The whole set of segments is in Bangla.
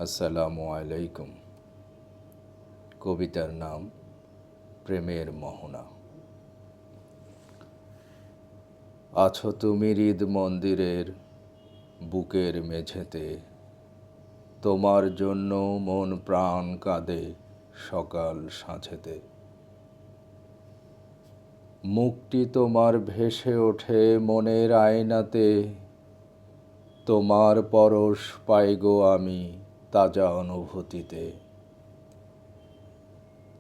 আসসালামু আলাইকুম। কবিতার নাম প্রেমের মোহনা। আছো তুমি হৃদ মন্দিরের বুকের মেঝেতে, তোমার জন্য মন প্রাণ কাঁদে সকাল সাঁঝেতে। মুখটি তোমার ভেসে ওঠে মনের আয়নাতে, তোমার পরশ পাই গো আমি তাজা অনুভূতিতে।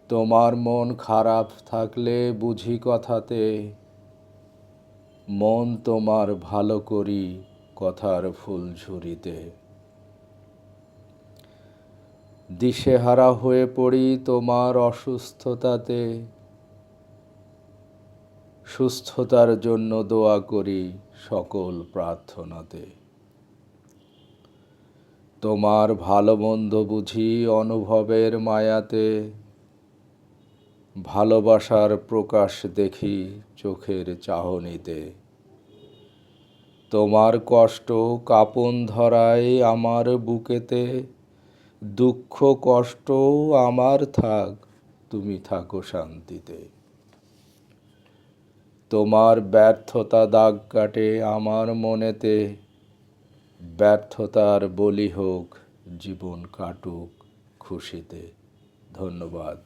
তোমার মন খারাপ থাকলে বুঝি কথাতে, মন তোমার ভালো করি কথার ফুলঝুরিতে। দিশেহারা হয়ে পড়ি তোমার অসুস্থতাতে, সুস্থতার জন্য দোয়া করি সকল প্রার্থনাতে। তোমার ভালো মন্দ বুঝি অনুভবের মায়াতে, ভালোবাসার প্রকাশ দেখি চোখের চাহনিতে। তোমার কষ্ট কাঁপন ধরায় আমার বুকেতে, দুঃখ কষ্ট আমার থাক তুমি থাকো শান্তিতে। তোমার ব্যর্থতা দাগ কাটে আমার মনেতে, ব্যর্থতার বলি হোক জীবন কাটুক খুশিতে। ধন্যবাদ।